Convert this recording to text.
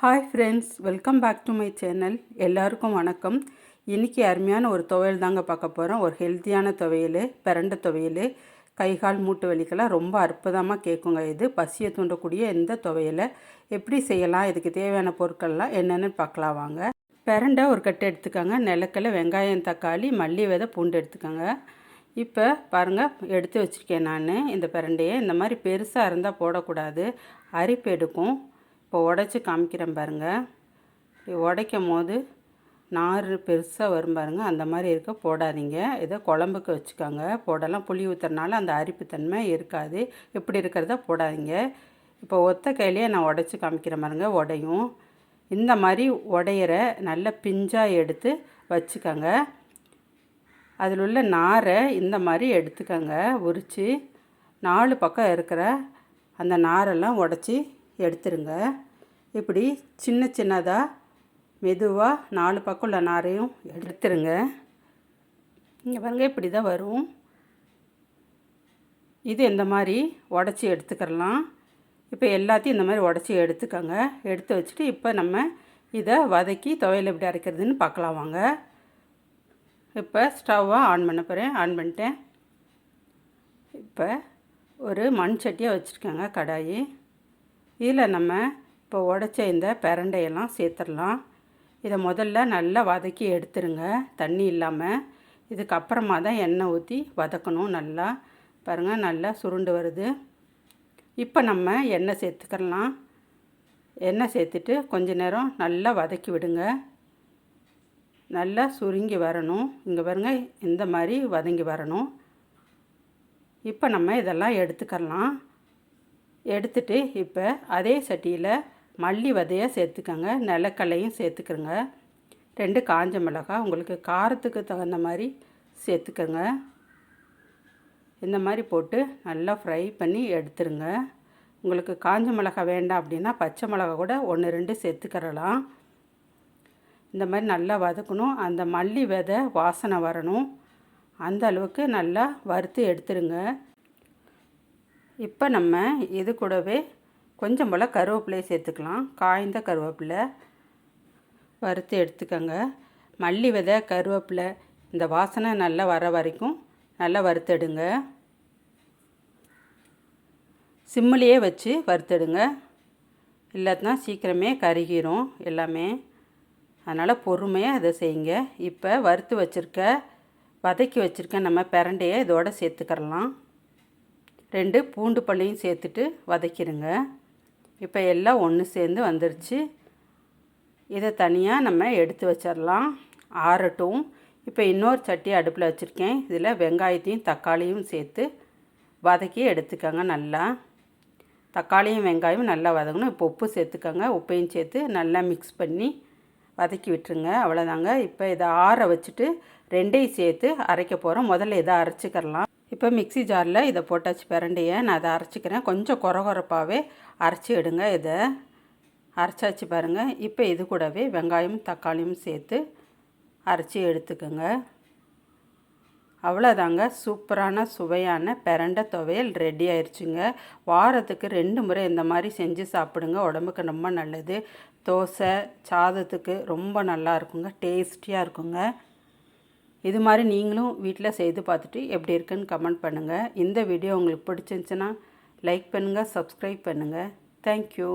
Hi friends, welcome back to my channel. எல்லாருக்கும் வணக்கம். இன்றைக்கி அருமையான ஒரு துவையல் தாங்க பார்க்க போகிறோம். ஒரு ஹெல்த்தியான துவையல், பிரண்டை துவையல். கை கால் மூட்டு வலிக்கெல்லாம் ரொம்ப அற்புதமாக கேட்குங்க. இது பசியை தூண்டக்கூடிய இந்த துவையலை எப்படி செய்யலாம், இதுக்கு தேவையான பொருட்கள்லாம் என்னென்னு பார்க்கலாம் வாங்க. பிரண்டை ஒரு கட்டு எடுத்துக்கோங்க. நிலக்கடலை, வெங்காயம், தக்காளி, மல்லி விதை, பூண்டு எடுத்துக்கோங்க. இப்போ பாருங்கள், எடுத்து வச்சுருக்கேன் நான் இந்த பிரண்டையை. இந்த மாதிரி பெருசாக இருந்தால் போடக்கூடாது, அரிப்பு எடுக்கும். இப்போ உடச்சி காமிக்கிறேன் பாருங்கள். உடைக்கும் போது நார் பெருசாக வரும் பாருங்கள், அந்த மாதிரி இருக்க போடாதீங்க. இதை குழம்புக்கு வச்சுக்கோங்க. போடலாம், புளி ஊற்றுறனால அந்த அரிப்புத்தன்மை இருக்காது. இப்படி இருக்கிறத போடாதீங்க. இப்போ ஒத்த கையிலேயே நான் உடச்சி காமிக்கிறேன் பாருங்கள், உடையும். இந்த மாதிரி உடையிற நல்ல பிஞ்சாக எடுத்து வச்சுக்கோங்க. அதில் உள்ள நாரை இந்த மாதிரி எடுத்துக்கோங்க. உரித்து 4 பக்கம் இருக்கிற அந்த நாரெல்லாம் உடச்சி எடுத்துருங்க. இப்படி சின்ன சின்னதாக மெதுவாக 4 பக்கம் உள்ள நாரையும் எடுத்துருங்க. இங்கே பாருங்க, இப்படி தான் வரும். இது இந்த மாதிரி உடச்சி எடுத்துக்கிறலாம். இப்போ எல்லாத்தையும் இந்த மாதிரி உடச்சி எடுத்துக்கோங்க. எடுத்து வச்சுட்டு இப்போ நம்ம இதை வதக்கி துவையல் எப்படி அரைக்கிறதுன்னு பார்க்கலாம் வாங்க. இப்போ ஸ்டவ்வை ஆன் பண்ண போகிறேன். ஆன் பண்ணிட்டேன். இப்போ ஒரு மண் சட்டியாக வச்சுருக்கேங்க, கடாயி. இதில் நம்ம இப்போ உடைச்ச இந்த பிரண்டையெல்லாம் சேர்த்துடலாம். இதை முதல்ல நல்லா வதக்கி எடுத்துருங்க, தண்ணி இல்லாமல். இதுக்கப்புறமா தான் எண்ணெய் ஊற்றி வதக்கணும். நல்லா பாருங்கள், நல்லா சுருண்டு வருது. இப்போ நம்ம எண்ணெய் சேர்த்துக்கலாம். எண்ணெய் சேர்த்துட்டு கொஞ்ச நேரம் நல்லா வதக்கி விடுங்க. நல்லா சுருங்கி வரணும். இங்கே பாருங்கள், இந்த மாதிரி வதங்கி வரணும். இப்போ நம்ம இதெல்லாம் எடுத்துக்கலாம். எடுத்துட்டு இப்போ அதே சட்டியில் மல்லி விதையை சேர்த்துக்கோங்க. நிலக்கடலையும் சேர்த்துக்கிறங்க. 2 காஞ்ச மிளகாய் உங்களுக்கு காரத்துக்கு தகுந்த மாதிரி சேர்த்துக்கோங்க. இந்த மாதிரி போட்டு நல்லா ஃப்ரை பண்ணி எடுத்துருங்க. உங்களுக்கு காஞ்ச மிளகாய் வேண்டாம் அப்படின்னா பச்சை மிளகாய் கூட 1-2 சேர்த்துக்கிறலாம். இந்த மாதிரி நல்லா வதக்கணும். அந்த மல்லி விதை வாசனை வரணும். அந்த அளவுக்கு நல்லா வறுத்து எடுத்துருங்க. இப்போ நம்ம இது கூடவே கொஞ்சம் போல் கருவேப்பிலையை சேர்த்துக்கலாம். காய்ந்த கருவேப்பிலை வறுத்து எடுத்துக்கோங்க. மல்லி விதை, கருவேப்பிலை இந்த வாசனை நல்லா வர வரைக்கும் நல்லா வறுத்தெடுங்க. சிம்மிலேயே வச்சு வறுத்தெடுங்க, இல்லாட்டினா சீக்கிரமே கருகிரும் எல்லாமே. அதனால் பொறுமையாக அதை செய்யுங்க. இப்போ வறுத்து வதக்கி வச்சுருக்க நம்ம பிரண்டையை இதோடு சேர்த்துக்கிறலாம். 2 பூண்டு பல்லையும் சேர்த்துட்டு வதக்கிடுங்க. இப்போ எல்லாம் ஒன்று சேர்ந்து வந்துருச்சு. இதை தனியாக நம்ம எடுத்து வச்சிடலாம், ஆறட்டும். இப்போ இன்னொரு சட்டி அடுப்பில் வச்சுருக்கேன். இதில் வெங்காயத்தையும் தக்காளியும் சேர்த்து வதக்கி எடுத்துக்கோங்க. நல்லா தக்காளியும் வெங்காயமும் நல்லா வதங்கணும். இப்போ உப்பு சேர்த்துக்கோங்க. உப்பையும் சேர்த்து நல்லா மிக்ஸ் பண்ணி வதக்கி விட்டுருங்க. அவ்வளோதாங்க. இப்போ இதை ஆற வச்சுட்டு 2ஐயும் சேர்த்து அரைக்க போகிறோம். முதல்ல இதை அரைச்சிக்கிறலாம். இப்போ மிக்ஸி ஜாரில் இதை போட்டாச்சு பிரண்டையை. நான் அதை அரைச்சிக்கிறேன். கொஞ்சம் கொரகொரப்பாகவே அரைச்சி எடுங்க. இதை அரைச்சாச்சு பாருங்கள். இப்போ இது கூடவே வெங்காயம் தக்காளியும் சேர்த்து அரைச்சி எடுத்துக்கோங்க. அவ்வளோதாங்க, சூப்பரான சுவையான பிரண்டை துவையல் ரெடி ஆயிடுச்சுங்க. வாரத்துக்கு 2 முறை இந்த மாதிரி செஞ்சு சாப்பிடுங்க. உடம்புக்கு ரொம்ப நல்லது. தோசை சாதத்துக்கு ரொம்ப நல்லா இருக்குங்க, டேஸ்டியாக இருக்குங்க. இது மாதிரி நீங்களும் வீட்டில் செய்து பார்த்துட்டு எப்படி இருக்குன்னு கமெண்ட் பண்ணுங்கள். இந்த வீடியோ உங்களுக்கு பிடிச்சிருந்துச்சுன்னா லைக் பண்ணுங்கள், சப்ஸ்கிரைப் பண்ணுங்கள். தேங்க்யூ.